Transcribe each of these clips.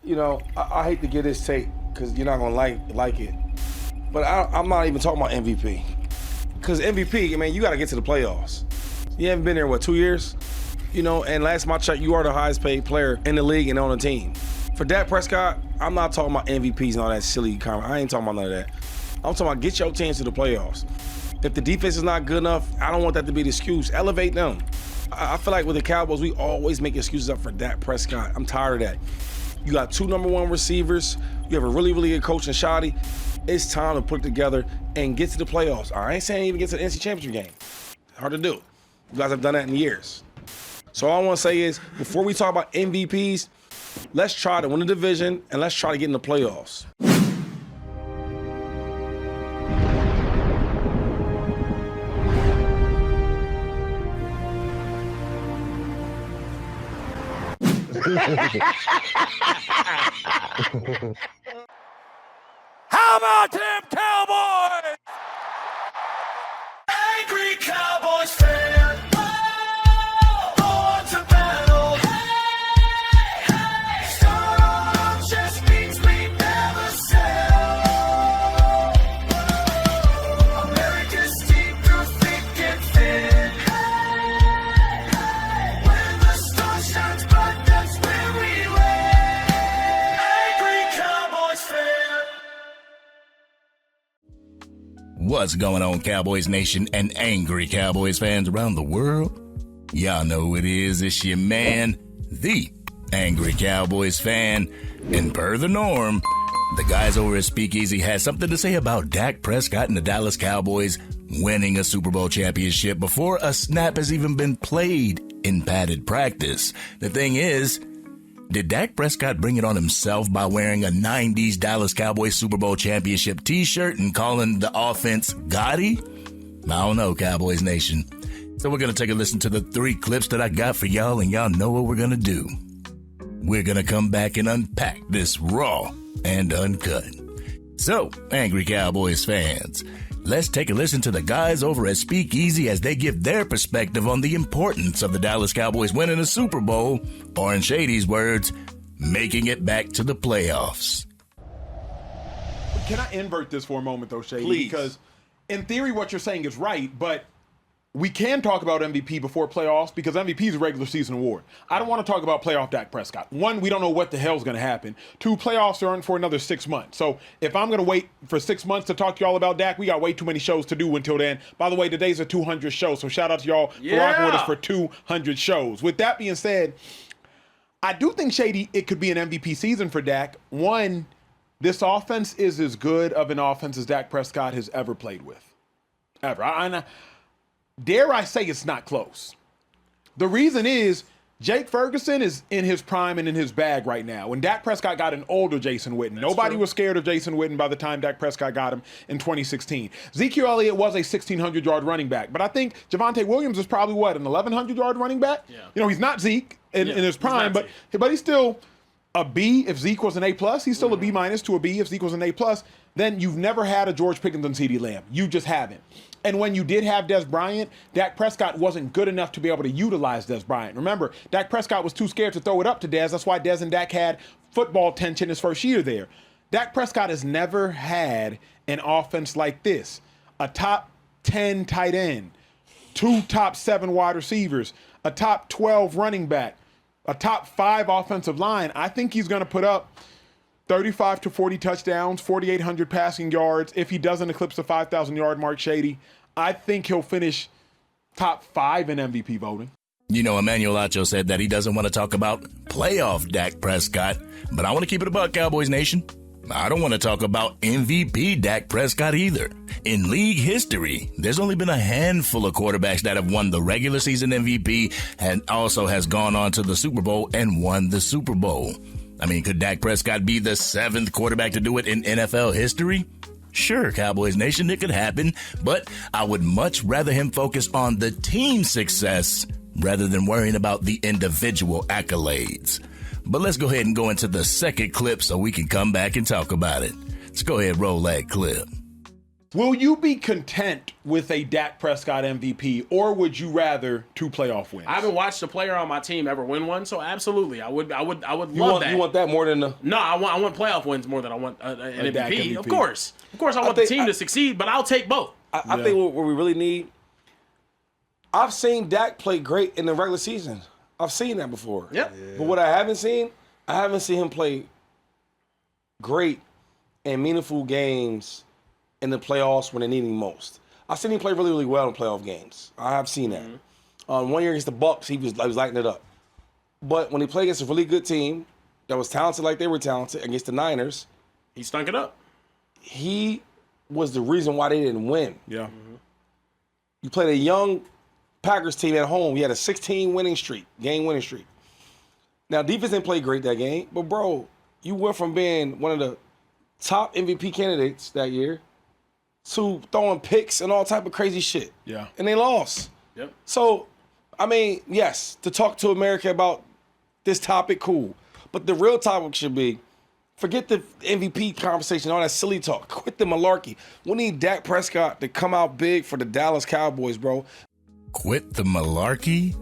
I hate to get this take because you're not going to like it. But I'm not even talking about MVP. Because MVP, man, you got to get to the playoffs. You haven't been there, 2 years? And last time I checked, you are the highest paid player in the league and on the team. For Dak Prescott, I'm not talking about MVPs and all that silly comment. I ain't talking about none of that. I'm talking about get your teams to the playoffs. If the defense is not good enough, I don't want that to be the excuse. Elevate them. I feel like with the Cowboys, we always make excuses up for Dak Prescott. I'm tired of that. You got 2 number 1 receivers. You have a really, really good coach in Shady. It's time to put it together and get to the playoffs. I ain't saying even get to the NC Championship game. Hard to do. You guys have done that in years. So all I want to say is, before we talk about MVPs, let's try to win the division and let's try to get in the playoffs. How about them Cowboys? Angry Cowboys Fan. Born to battle. Hey, hey. Storm just means we never sell. America's team through thick and thin. Hey, hey. When the sun shines bright, that's where we win. Angry Cowboys Fan. What's going on, Cowboys Nation and Angry Cowboys fans around the world? Y'all know who it is. It's your man, the Angry Cowboys Fan. And per the norm, the guys over at Speakeasy had something to say about Dak Prescott and the Dallas Cowboys winning a Super Bowl championship before a snap has even been played in padded practice. The thing is, did Dak Prescott bring it on himself by wearing a 90s Dallas Cowboys Super Bowl championship t-shirt and calling the offense gaudy? I don't know, Cowboys Nation. So we're going to take a listen to the 3 clips that I got for y'all, and y'all know what we're going to do. We're going to come back and unpack this raw and uncut. So, Angry Cowboys fans, let's take a listen to the guys over at Speakeasy as they give their perspective on the importance of the Dallas Cowboys winning a Super Bowl, or in Shady's words, making it back to the playoffs. Can I invert this for a moment, though, Shady? Please. Because in theory, what you're saying is right, but we can talk about MVP before playoffs because MVP is a regular season award. I don't want to talk about playoff Dak Prescott. 1, we don't know what the hell's going to happen. 2, playoffs aren't for another 6 months. So if I'm going to wait for 6 months to talk to y'all about Dak, we got way too many shows to do until then. By the way, today's a 200 show, so shout out to y'all for rocking with us for 200 shows. With that being said, I do think, Shady, it could be an MVP season for Dak. 1, this offense is as good of an offense as Dak Prescott has ever played with. Ever. Dare I say it's not close. The reason is Jake Ferguson is in his prime and in his bag right now. And Dak Prescott got an older Jason Witten. Nobody was scared of Jason Witten by the time Dak Prescott got him in 2016. Ezekiel Elliott was a 1,600-yard running back. But I think Javonte Williams is probably, an 1,100-yard running back? Yeah. He's not Zeke in his prime, but he's still a B. If Zeke was an A+, he's still a B- to a B. If Zeke was an A+, then you've never had a George Pickens and CeeDee Lamb. You just haven't. And when you did have Dez Bryant, Dak Prescott wasn't good enough to be able to utilize Dez Bryant. Remember, Dak Prescott was too scared to throw it up to Dez. That's why Dez and Dak had football tension his first year there. Dak Prescott has never had an offense like this. A top 10 tight end, 2 top 7 wide receivers, a top 12 running back, a top 5 offensive line. I think he's going to put up 35 to 40 touchdowns, 4,800 passing yards. If he doesn't eclipse the 5,000-yard mark, Shady, I think he'll finish top 5 in MVP voting. Emmanuel Acho said that he doesn't want to talk about playoff Dak Prescott, but I want to keep it a buck, Cowboys Nation. I don't want to talk about MVP Dak Prescott either. In league history, there's only been a handful of quarterbacks that have won the regular season MVP and also has gone on to the Super Bowl and won the Super Bowl. Could Dak Prescott be the 7th quarterback to do it in NFL history? Sure, Cowboys Nation, it could happen, but I would much rather him focus on the team success rather than worrying about the individual accolades. But let's go ahead and go into the second clip so we can come back and talk about it. Let's go ahead and roll that clip. Will you be content with a Dak Prescott MVP, or would you rather 2 playoff wins? I haven't watched a player on my team ever win one, so absolutely, I would love that. You want that more than the? No, I want playoff wins more than I want an MVP. Dak MVP. Of course, I want the team to succeed, but I'll take both. I think what we really need. I've seen Dak play great in the regular season. I've seen that before. Yep. But what I haven't seen him play great in meaningful games in the playoffs when they need him most. I've seen him play really, really well in playoff games. I have seen that. 1 year against the Bucks, he was lighting it up. But when he played against a really good team that was talented like they were talented against the Niners, He stunk it up. he was the reason why they didn't win. Yeah. You played a young Packers team at home. He had a 16 game winning streak. Now, defense didn't play great that game, but bro, you went from being one of the top MVP candidates that year to throwing picks and all type of crazy shit. Yeah. And they lost. Yep. So, I mean, yes, to talk to America about this topic, cool. But the real topic should be, forget the MVP conversation, all that silly talk. Quit the malarkey. We need Dak Prescott to come out big for the Dallas Cowboys, bro. Quit the malarkey?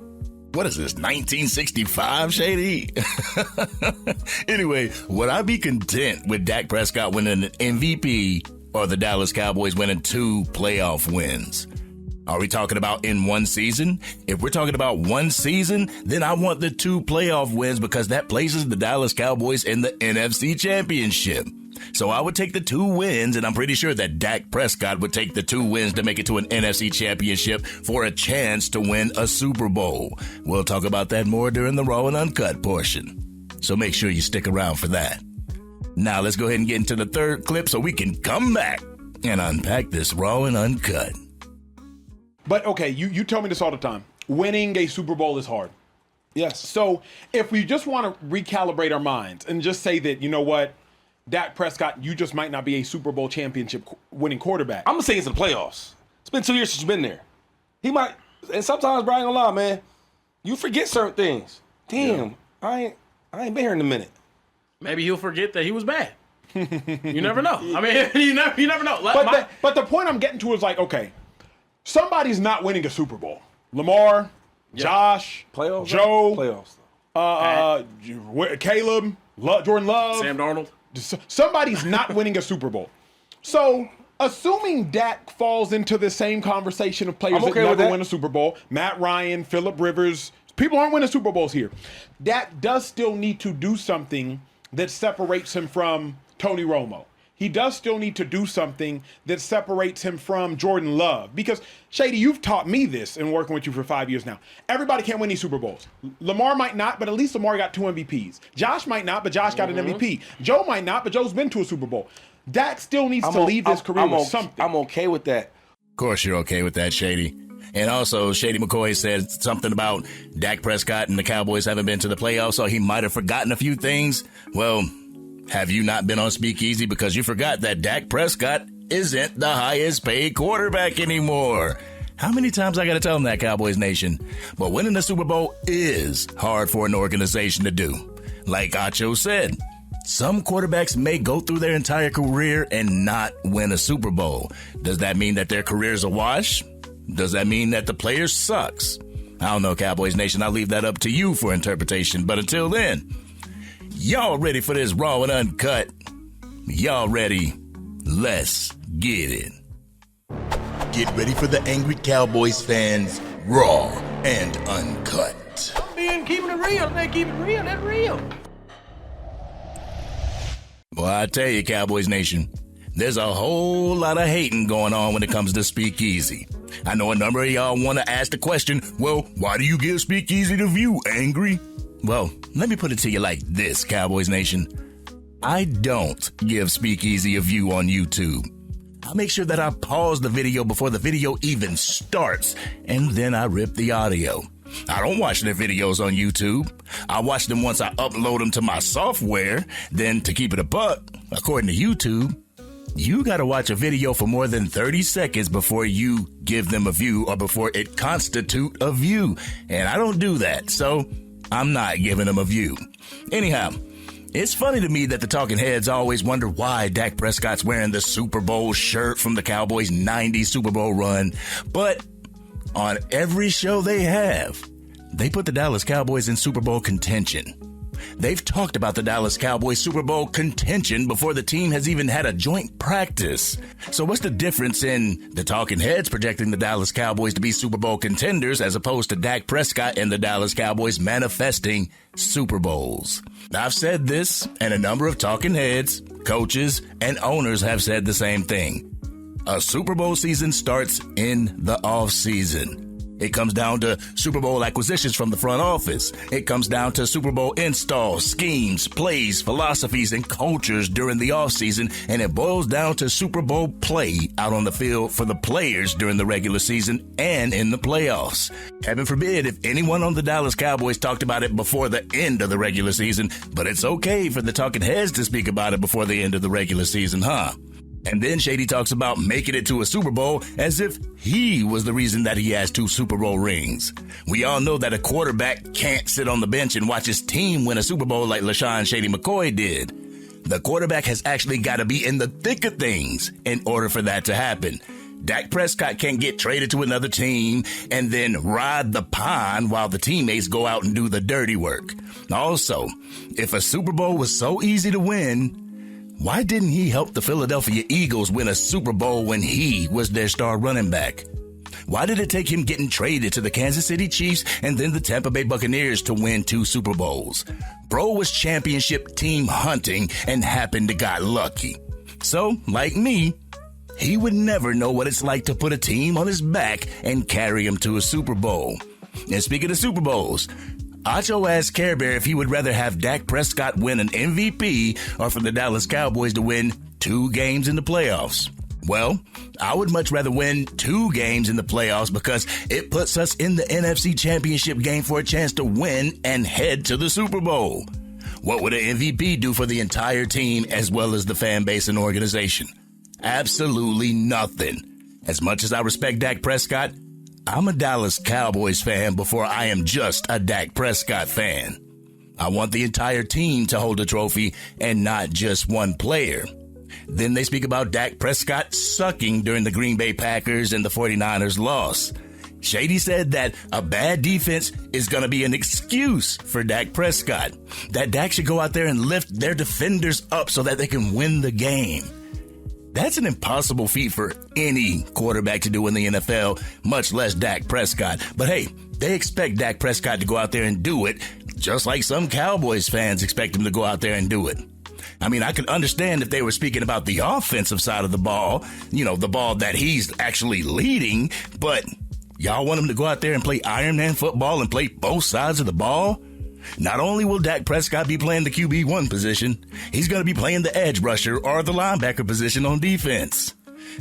What is this, 1965, Shady? Anyway, would I be content with Dak Prescott winning an MVP or the Dallas Cowboys winning 2 playoff wins? Are we talking about in one season? If we're talking about one season, then I want the 2 playoff wins because that places the Dallas Cowboys in the NFC Championship. So I would take the 2 wins, and I'm pretty sure that Dak Prescott would take the 2 wins to make it to an NFC Championship for a chance to win a Super Bowl. We'll talk about that more during the Raw and Uncut portion. So make sure you stick around for that. Now let's go ahead and get into the 3rd clip so we can come back and unpack this Raw and Uncut. But okay, you tell me this all the time. Winning a Super Bowl is hard. Yes. So if we just want to recalibrate our minds and just say that, you know what, Dak Prescott, you just might not be a Super Bowl championship winning quarterback. I'm going to say it's the playoffs. It's been 2 years since you've been there. He might, and sometimes, bro, I ain't gonna lie, man, you forget certain things. Damn, I ain't been here in a minute. Maybe he'll forget that he was bad. You never know. I mean, you never know. But the point I'm getting to is like, okay, somebody's not winning a Super Bowl. Lamar, Josh, Playoffs? Joe, Playoffs. Caleb, Jordan Love. Sam Darnold. Somebody's not winning a Super Bowl. So, assuming Dak falls into the same conversation of players that never win a Super Bowl, Matt Ryan, Phillip Rivers, people aren't winning Super Bowls here. Dak does still need to do something that separates him from Tony Romo. He does still need to do something that separates him from Jordan Love. Because, Shady, you've taught me this in working with you for 5 years now. Everybody can't win these Super Bowls. Lamar might not, but at least Lamar got 2 MVPs. Josh might not, but Josh got an MVP. Joe might not, but Joe's been to a Super Bowl. Dak still needs to leave his career with something. I'm okay with that. Of course you're okay with that, Shady. And also, Shady McCoy said something about Dak Prescott and the Cowboys haven't been to the playoffs, so he might have forgotten a few things. Well, have you not been on Speakeasy because you forgot that Dak Prescott isn't the highest paid quarterback anymore? How many times I got to tell them that, Cowboys Nation? But winning the Super Bowl is hard for an organization to do. Like Acho said, some quarterbacks may go through their entire career and not win a Super Bowl. Does that mean that their career's a wash? Does that mean that the player sucks? I don't know, Cowboys Nation. I'll leave that up to you for interpretation. But until then, y'all ready for this Raw and Uncut? Y'all ready? Let's get it. Get ready for the Angry Cowboys fans, Raw and Uncut. Keeping it real. They keep it real. That's real. Well, I tell you, Cowboys Nation, there's a whole lot of hating going on when it comes to Speakeasy. I know a number of y'all want to ask the question, well, why do you give Speakeasy the view, Angry? Well, let me put it to you like this, Cowboys Nation. I don't give Speakeasy a view on YouTube. I make sure that I pause the video before the video even starts, and then I rip the audio. I don't watch their videos on YouTube. I watch them once I upload them to my software. Then, to keep it a buck, according to YouTube, you gotta watch a video for more than 30 seconds before you give them a view or before it constitute a view. And I don't do that, so I'm not giving them a view. Anyhow, It's funny to me that the talking heads always wonder why Dak Prescott's wearing the Super Bowl shirt from the Cowboys' 90 Super Bowl run. But on every show they have, they put the Dallas Cowboys in Super Bowl contention. They've talked about the Dallas Cowboys Super Bowl contention before the team has even had a joint practice. So what's the difference in the talking heads projecting the Dallas Cowboys to be Super Bowl contenders as opposed to Dak Prescott and the Dallas Cowboys manifesting Super Bowls? I've said this, and a number of talking heads, coaches, and owners have said the same thing. A Super Bowl season starts in the off season. It comes down to Super Bowl acquisitions from the front office. It comes down to Super Bowl installs, schemes, plays, philosophies, and cultures during the offseason. And it boils down to Super Bowl play out on the field for the players during the regular season and in the playoffs. Heaven forbid if anyone on the Dallas Cowboys talked about it before the end of the regular season, but it's okay for the talking heads to speak about it before the end of the regular season, huh? And then Shady talks about making it to a Super Bowl as if he was the reason that he has 2 Super Bowl rings. We all know that a quarterback can't sit on the bench and watch his team win a Super Bowl like LeSean Shady McCoy did. The quarterback has actually got to be in the thick of things in order for that to happen. Dak Prescott can't get traded to another team and then ride the pine while the teammates go out and do the dirty work. Also, if a Super Bowl was so easy to win, why didn't he help the Philadelphia Eagles win a Super Bowl when he was their star running back? Why did it take him getting traded to the Kansas City Chiefs and then the Tampa Bay Buccaneers to win 2 Super Bowls? Bro was championship team hunting and happened to got lucky. So, like me, he would never know what it's like to put a team on his back and carry him to a Super Bowl. And speaking of Super Bowls, Acho asked Care Bear if he would rather have Dak Prescott win an MVP or for the Dallas Cowboys to win 2 games in the playoffs. Well, I would much rather win 2 games in the playoffs because it puts us in the NFC Championship game for a chance to win and head to the Super Bowl. What would an MVP do for the entire team as well as the fan base and organization? Absolutely nothing. As much as I respect Dak Prescott, I'm a Dallas Cowboys fan before I am just a Dak Prescott fan. I want the entire team to hold a trophy and not just one player. Then they speak about Dak Prescott sucking during the Green Bay Packers and the 49ers loss. Shady said that a bad defense is going to be an excuse for Dak Prescott. That Dak should go out there and lift their defenders up so that they can win the game. That's an impossible feat for any quarterback to do in the NFL, much less Dak Prescott. But hey, they expect Dak Prescott to go out there and do it, just like some Cowboys fans expect him to go out there and do it. I mean, I could understand if they were speaking about the offensive side of the ball, the ball that he's actually leading, but y'all want him to go out there and play Iron Man football and play both sides of the ball? Not only will Dak Prescott be playing the QB1 position, he's going to be playing the edge rusher or the linebacker position on defense.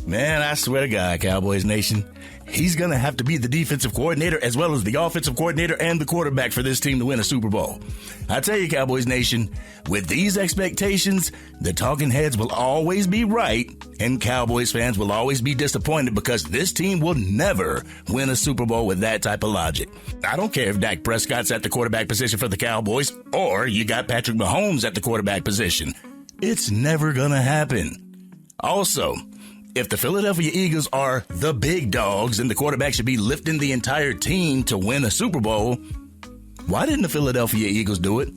Man, I swear to God, Cowboys Nation, he's going to have to be the defensive coordinator as well as the offensive coordinator and the quarterback for this team to win a Super Bowl. I tell you, Cowboys Nation, with these expectations, the talking heads will always be right and Cowboys fans will always be disappointed because this team will never win a Super Bowl with that type of logic. I don't care if Dak Prescott's at the quarterback position for the Cowboys or you got Patrick Mahomes at the quarterback position. It's never going to happen. Also, if the Philadelphia Eagles are the big dogs and the quarterback should be lifting the entire team to win a Super Bowl, why didn't the Philadelphia Eagles do it?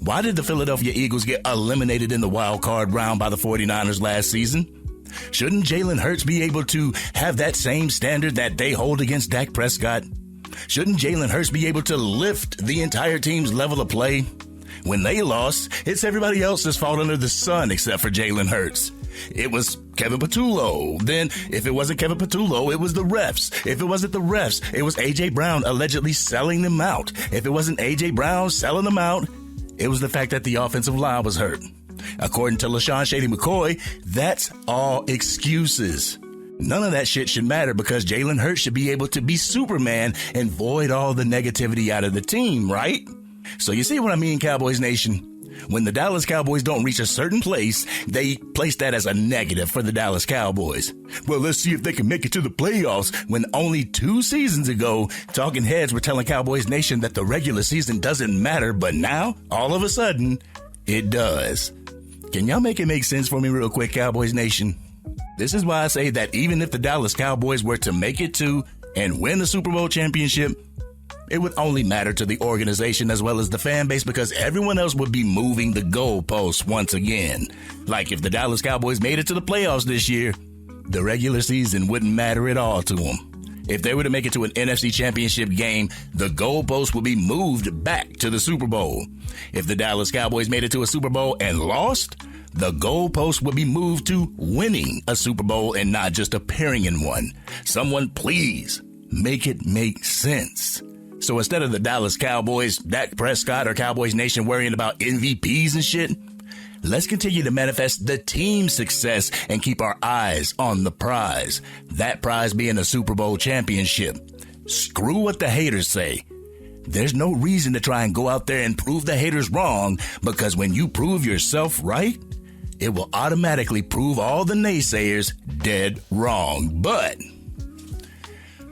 Why did the Philadelphia Eagles get eliminated in the wild card round by the 49ers last season? Shouldn't Jalen Hurts be able to have that same standard that they hold against Dak Prescott? Shouldn't Jalen Hurts be able to lift the entire team's level of play? When they lost, it's everybody else's fault under the sun except for Jalen Hurts. It was Kevin Patullo. Then, if it wasn't Kevin Patullo, it was the refs. If it wasn't the refs, it was A.J. Brown allegedly selling them out. If it wasn't A.J. Brown selling them out, it was the fact that the offensive line was hurt. According to LeSean Shady McCoy, that's all excuses. None of that shit should matter because Jalen Hurts should be able to be Superman and void all the negativity out of the team, right? So you see what I mean, Cowboys Nation? When the Dallas Cowboys don't reach a certain place, they place that as a negative for the Dallas Cowboys. Well, let's see if they can make it to the playoffs when only 2 seasons ago, talking heads were telling Cowboys Nation that the regular season doesn't matter, but now, all of a sudden, It does. Can y'all make it make sense for me real quick, Cowboys Nation? This is why I say that even if the Dallas Cowboys were to make it to and win the Super Bowl championship, it would only matter to the organization as well as the fan base because everyone else would be moving the goalposts once again. Like if the Dallas Cowboys made it to the playoffs this year, the regular season wouldn't matter at all to them. If they were to make it to an NFC championship game, the goalposts would be moved back to the Super Bowl. If the Dallas Cowboys made it to a Super Bowl and lost, the goalpost would be moved to winning a Super Bowl and not just appearing in one. Someone please make it make sense. So instead of the Dallas Cowboys, Dak Prescott, or Cowboys Nation worrying about MVPs and shit, let's continue to manifest the team's success and keep our eyes on the prize. That prize being a Super Bowl championship. Screw what the haters say. There's no reason to try and go out there and prove the haters wrong, because when you prove yourself right, it will automatically prove all the naysayers dead wrong. But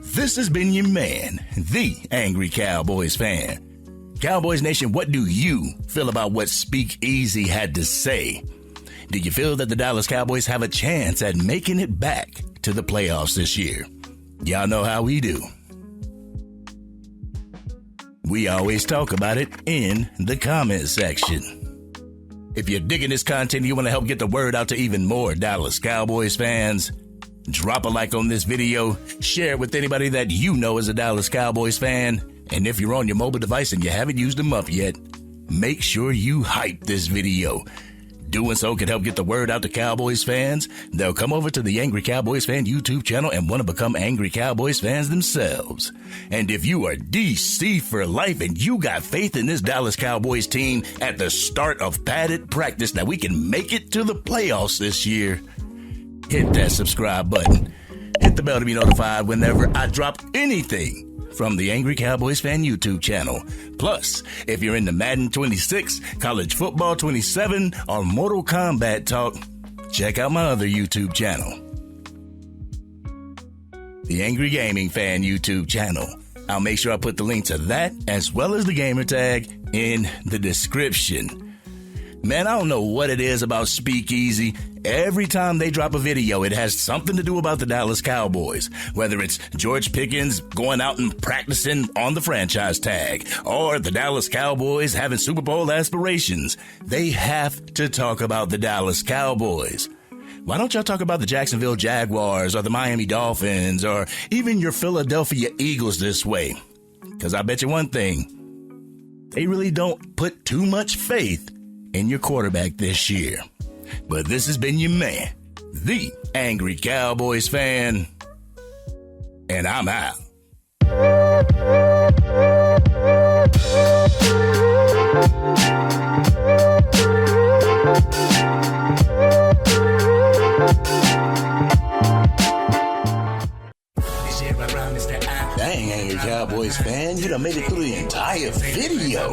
this has been your man, the Angry Cowboys Fan. Cowboys Nation, what do you feel about what Speakeasy had to say? Do you feel that the Dallas Cowboys have a chance at making it back to the playoffs this year? Y'all know how we do. We always talk about it in the comment section. If you're digging this content and you want to help get the word out to even more Dallas Cowboys fans, drop a like on this video, share it with anybody that you know is a Dallas Cowboys fan, and if you're on your mobile device and you haven't used them up yet, make sure you hype this video. Doing so can help get the word out to Cowboys fans. They'll come over to the Angry Cowboys Fan YouTube channel and want to become Angry Cowboys fans themselves. And if you are DC for life and you got faith in this Dallas Cowboys team at the start of padded practice that we can make it to the playoffs this year, hit that subscribe button. Hit the bell to be notified whenever I drop anything from the Angry Cowboys Fan YouTube channel. Plus, if you're into Madden 26, College Football 27, or Mortal Kombat talk, check out my other YouTube channel, the Angry Gaming Fan YouTube channel. I'll make sure I put the link to that as well as the gamer tag in the description. Man, I don't know what it is about Speakeasy. Every time they drop a video, it has something to do about the Dallas Cowboys. Whether it's George Pickens going out and practicing on the franchise tag, or the Dallas Cowboys having Super Bowl aspirations, they have to talk about the Dallas Cowboys. Why don't y'all talk about the Jacksonville Jaguars or the Miami Dolphins or even your Philadelphia Eagles this way? Because I bet you one thing, they really don't put too much faith in your quarterback this year. But this has been your man, the Angry Cowboys Fan, and I'm out. Dang, Angry Cowboys Fan, you done made it through the entire video.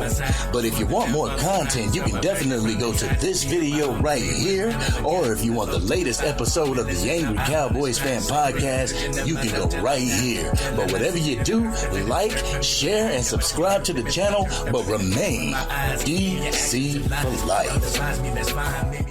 But if you want more content, you can definitely go to this video right here. Or if you want the latest episode of the Angry Cowboys Fan podcast, you can go right here. But whatever you do, like, share, and subscribe to the channel, but remain DC for life.